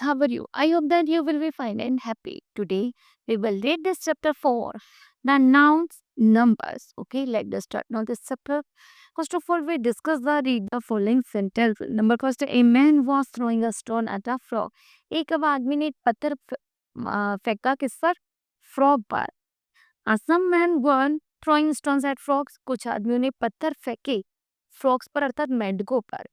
how are you? I hope that you will be fine and happy. Today, we will read this chapter 4, the nouns, numbers. Okay, let's start now this chapter. First of all, we discuss read the following sentence. Number first, a man was throwing a stone at a frog. एक अब आदमी ने पत्थर फेंका किस पर? Frog पर. Some men were throwing stones at frogs. कुछ आदमियों ने पत्थर फेंके फ्रॉग्स पर अर्थात मेंढकों पर.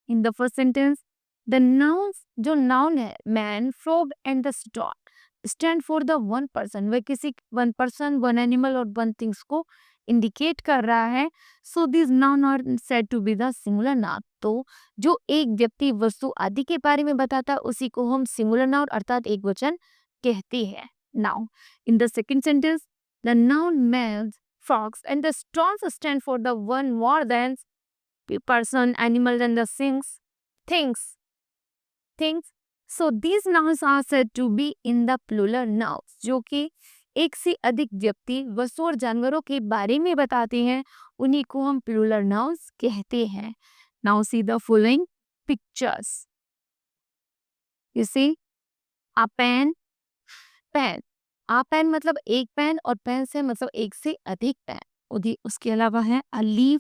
In the first sentence, the nouns जो noun है man, frog and the stone stand for the one person. वह किसी one person, one animal और one things को indicate कर रहा है. So these noun are said to be the singular noun. तो जो एक व्यक्ति वस्तु आदि के बारे में बताता है उसी को हम singular noun अर्थात एक वचन कहते हैं. Now, in the second sentence, the noun man, frogs and the stones stand for the one more than person, animal and the things. So these nouns are said to be in the plural nouns, जो कि एक से अधिक व्यक्ति वस्तु और जानवरों के बारे में बताते हैं उन्हीं को हम plural nouns कहते हैं. Now see the following pictures. You see, a pen. A pen मतलब एक पेन और पेन से मतलब एक से अधिक पेन. उसके अलावा है a leaf,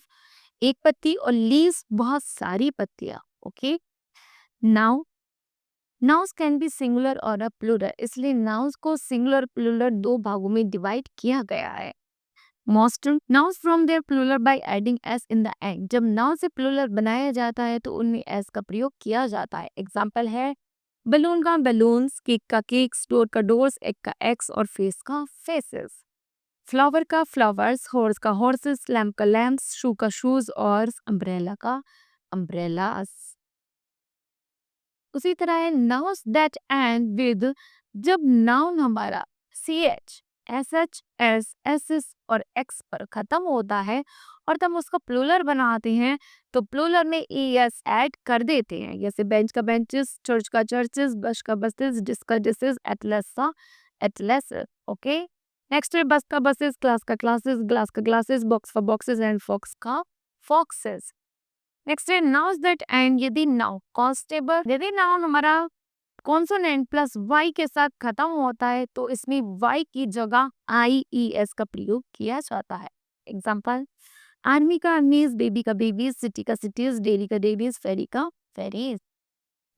एक पत्ती और leaves बहुत सारी पत्तियां. Okay, now nouns can be singular और प्लूरल, इसलिए नाउन्स को सिंगुलर प्लूरल दो भागों में डिवाइड किया गया है. Most nouns from their plural by adding S in the end. जब नाउन से प्लूरल बनाया जाता है तो उनमें एस का प्रयोग किया जाता है. एग्जाम्पल है बलून का बैलून्स, केक का केक्स, डोर का डोर्स, एग का एग्स और फेस का फेसेस. फ्लावर का फ्लावर्स, हॉर्स का हॉर्सेस, लैम्प का लैम्प्स, शू का शूज और अम्ब्रेला का अम्ब्रेलास. उसी तरह है नाउन्स दैट एंड विद. जब नाउन हमारा ch, sh, s, ss और x पर खत्म होता है और तब उसका प्लूरल बनाते हैं तो प्लूरल में es ऐड कर देते हैं. जैसे बेंच का बेंचेस, चर्च का चर्चेस, बस का बसेस, डिस्क का डिसेस, एटलस का एटलस. ओके, नेक्स्ट है बस का बसेस, क्लास का क्लासेस, ग्लास का ग्लासेस, बॉक्स का बॉक्सेस एंड फॉक्स का फॉक्सेस. नेक्स्ट है नाउन्स दैट एंड. यदि नाउन कॉन्स्टेबल, यदि नाउन हमारा कॉन्सोनेंट प्लस वाई के साथ खत्म होता है तो इसमें वाई की जगह IES का प्रयोग किया जाता है. एग्जाम्पल आर्मी का आर्मीज, बेबी का बेबीज, सिटी का सिटीज, डेली का डेलीज, फेरी का फेरीज,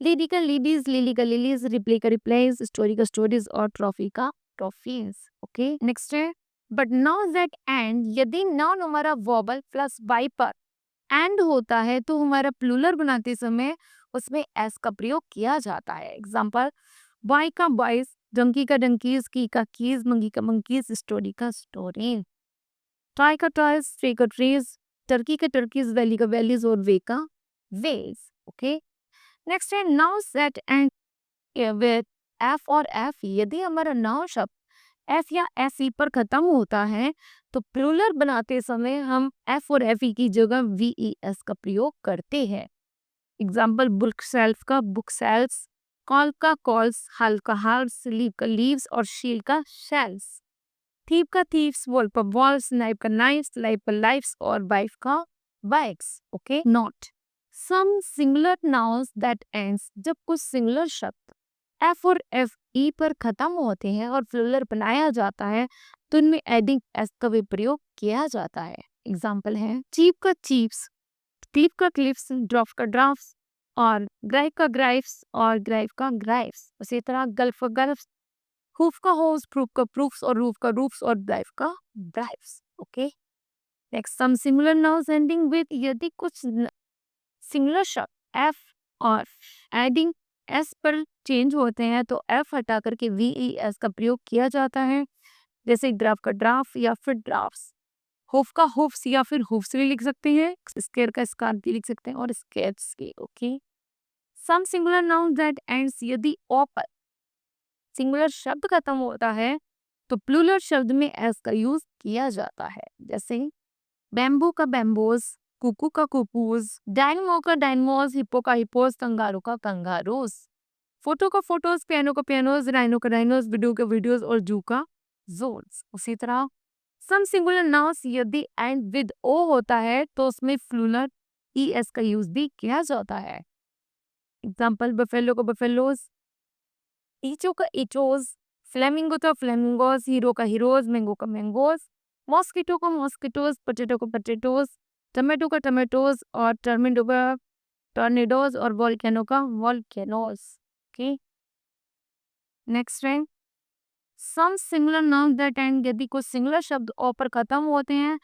लेडी का लेडीज, लिली का लिलीज, रिप्ले का रिप्लेज, स्टोरी का स्टोरीज और ट्रॉफी का ट्रॉफीज. ओके, नेक्स्ट है बट नाउन दैट एंड. यदि नाउन हमारा वोबल प्लस वाई पर एंड होता है तो हमारा प्लूरल बनाते समय उसमें एस का प्रयोग किया जाता है. एग्जाम्पल बॉय का बॉयज, डंकी का डंकीज, की का कीज, मंकी का मंकीज, स्टोरी का स्टोरी, टॉय का टॉयज, ट्री का ट्रीज, टर्की का टर्कीज, वैली का वैलीज और वे का वेज. ओके, नेक्स्ट है nouns that and with F और एफ. यदि हमारा नाउन शब्द एफ या एस ई पर खत्म होता है तो प्लूरल बनाते समय हम एफ और एफ ई की जगह VES का प्रयोग करते हैं. एग्जाम्पल बुक सेल्फ का बुक सेल्स, कॉल का कॉल्स, हल का हल्स, लीव का लीव्स और शील का शेल्स, थीप का थीव्स, वॉल पर वॉल्स, नाइफ का नाइफ्स, लाइफ का लाइफ्स और वाइफ का wifes. Okay, note some singular nouns that ends. जब कुछ सिंगुलर शब्द एफ और एफ ई पर खत्म होते हैं और प्लूरल बनाया जाता है तो इनमें एडिंग एस का भी प्रयोग किया जाता है. एग्जाम्पल है चीप का चीप्स, क्लिप का क्लिप्स, ड्रॉप का ड्राफ्ट और ग्राइव का ग्राइव्स और ग्राइव का ग्राइव्स. उसी तरह गल्फ का गल्फ, हुफ का होस, प्रूफ का प्रूफ्स और रूफ का रूफ्स और ड्राइव का drives. Okay, next sum singular nouns ending with. यदि कुछ सिंगुलर शब्द एफ और एडिंग एस पर चेंज होते हैं तो एफ हटा करके VES का प्रयोग किया जाता है. जैसे ड्राफ का ड्राफ या फिर ड्राफ्ट्स, हुफ का हुफ्स या फिर हुफ्स भी लिख सकते हैं, स्केयर का स्कार भी लिख सकते हैं और स्केट्स के. Okay, some singular noun that ends. यदि ओ पर सिंगुलर शब्द खत्म होता है तो प्लूरल शब्द में एस का यूज किया जाता है. जैसे बैम्बू का बैम्बोज, कुकू का कुकूज, डायनमो का डायनमोज, हिप्पो का हिप्पोज, कंगारू का कंगारूज, फोटो का फोटोज, पियानो का पियानोज, राइनो का राइनोज, वीडियो का वीडियोज और जू का जोन्स. उसी तरह सम सिंगुलर नाउन्स यदि एंड विद ओ होता है तो उसमें प्लूरल ES का यूज भी किया जाता है. एग्जाम्पल बफेलो का बफेलोज, ईचो का ईचोज, फ्लेमिंगो का फ्लेमिंगोज, हीरो का हीरोज, मैंगो का मैंगोज, मॉस्किटो का मॉस्किटोज, पोटैटो का पोटैटोज, टमाटो का टमाटोज और टर्मिडो का टॉर्नेडोज और वोल्केनो का वोल्केनोज। ओके, नेक्स्ट है सम सिंगुलर नाउन दैट एंड, यदि कोई सिंगुलर शब्द ओ पर खत्म होते हैं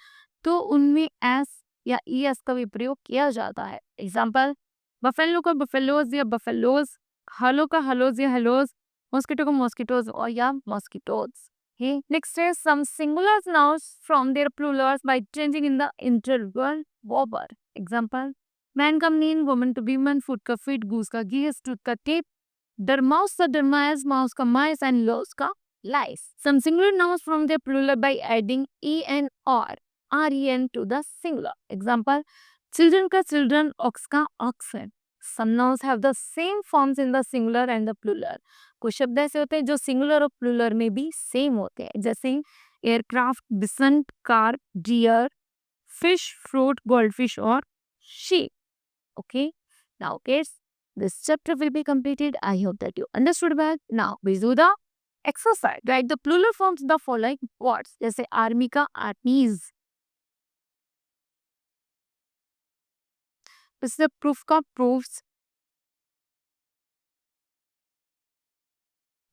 तो उनमें एस या ईएस का भी प्रयोग किया जाता है। एग्जाम्पल, बफेलो का बफेलोज या बफेलोज, हलो का हलोज या हेलोज, मॉस्किटो का मॉस्किटोज और या mosquitoes. Okay. Next is some singular nouns from their plurals by changing in the interval over. Example, man का mean, woman to woman, food का feet, goose का geese, tooth का teeth, dormouse का dormice, mouse का mice and louse का lice. Some singular nouns from their plural by adding en or ren to the singular. Example, children का children, ox का oxen. Some nouns have the same forms in the singular and the plural. कुछ शब्द ऐसे होते हैं जो singular और plural में भी सेम होते हैं, जैसे aircraft, bison, car, deer, fish, fruit, goldfish और sheep. Okay, now kids, this chapter will be completed. I hope that you understood well. Now we do the exercise. Write the plural forms of the following words. जैसे army का आर्मीज, इससे proof का proofs,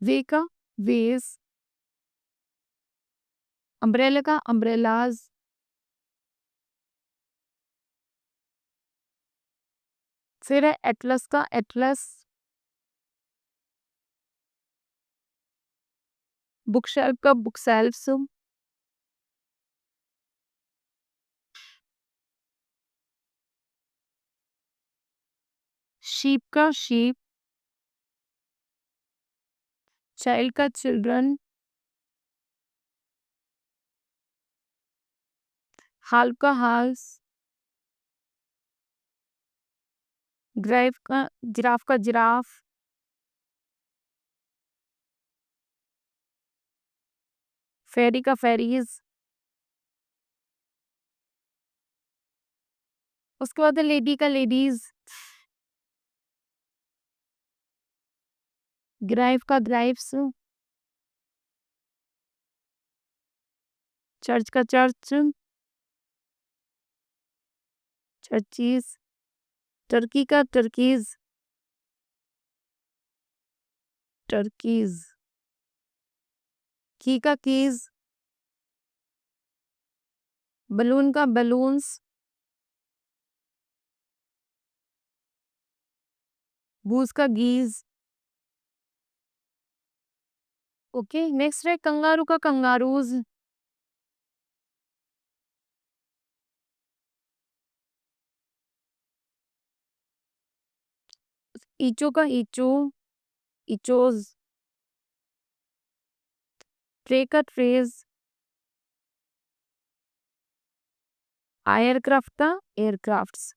वे का veg, umbrella का umbrellas, फिर है Atlas का Atlas, book shelf का बुक शेल्फ्स, शीप का शीप, चाइल्ड का चिल्ड्रन, हाल का हाल्स, जिराफ का जिराफ, फेरी का फेरीज, उसके बाद लेडी का लेडीज, ग्राइफ का ग्राइफ्स, चर्च का चर्च, चर्चीज, टर्की का टर्कीज, टर्कीज, की का कीज, बलून का बलून्स, बूज का गीज। ओके, नेक्स्ट है कंगारू का कंगारूज, ईचो का ईचो, इचोज, ट्रे का ट्रेज, एयरक्राफ्ट का एयरक्राफ्ट्स।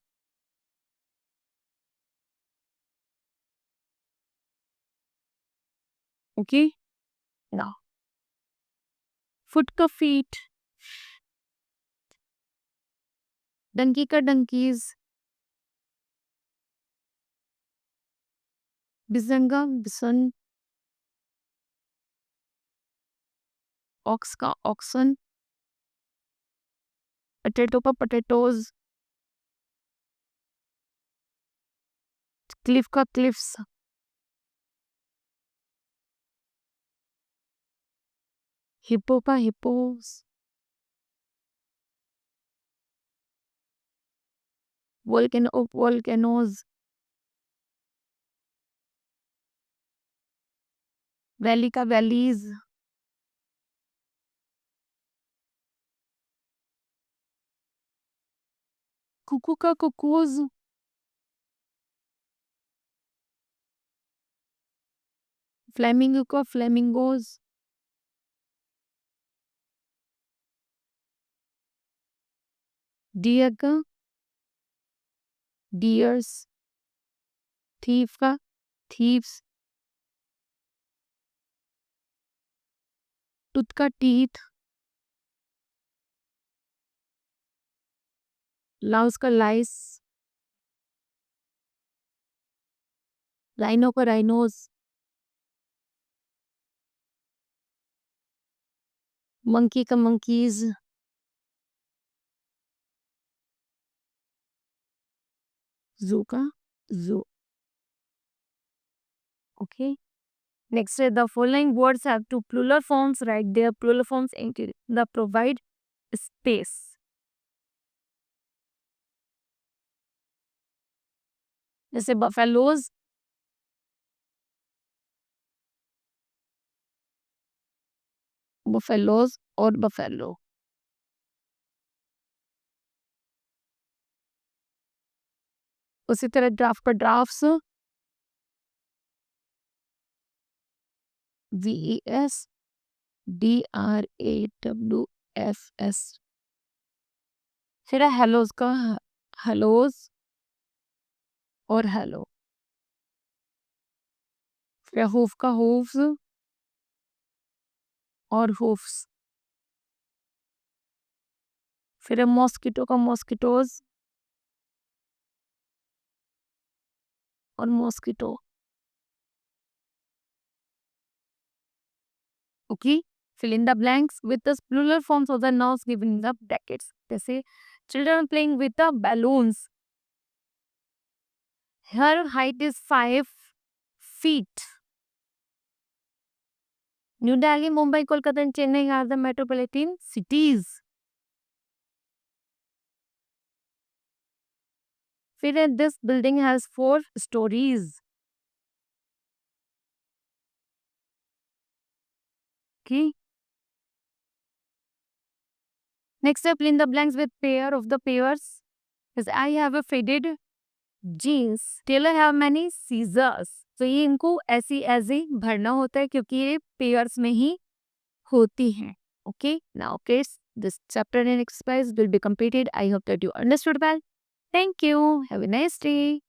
ओके, नाउ फुट का फीट, डंकी का डंकीज, बिसन का बिसन, ऑक्स का ऑक्सन, पोटैटो का पोटैटोज, क्लिफ का क्लिफ्स, हिप्पो का हिप्पोस, वोल्केनो वोल्केनोज, वैली का वैलीज, कुकू का कुकूज, फ्लेमिंगो का फ्लेमिंगोज, डियर का डियर्स, थीफ का थीव्स, टूथ का टीथ, लाउस का लाइस, राइनो का राइनोज, मंकी का monkeys. Zoo का zoo. Okay. Next, the following words have two plural forms. Write their plural forms into the provide space. जैसे buffaloes, buffaloes और buffalo. उसी तरह ड्राफ्ट का ड्राफ्ट्स, VESDRAWFS. फिर है हेलोज का हेलोज और हेलो. फिर हूफ का हूफ्स और हूफ्स. फिर है मॉस्किटो का मॉस्किटोज और mosquito. Okay. Fill in the blanks with the plural forms of the nouns given in the brackets. जैसे children playing with the balloons. Her height is 5 feet. New Delhi, Mumbai, Kolkata and Chennai are the metropolitan cities. फिर this building has 4 stories. Okay. Next up, fill in the blanks with pair of the pairs. As I have a faded jeans. Taylor have many scissors. तो ये इनको ऐसी ऐसे भरना होता है क्योंकि ये पेयर्स में ही होती हैं. Okay. Now, kids, this chapter and exercise will be completed. I hope that you understood well. Thank you. Have a nice day.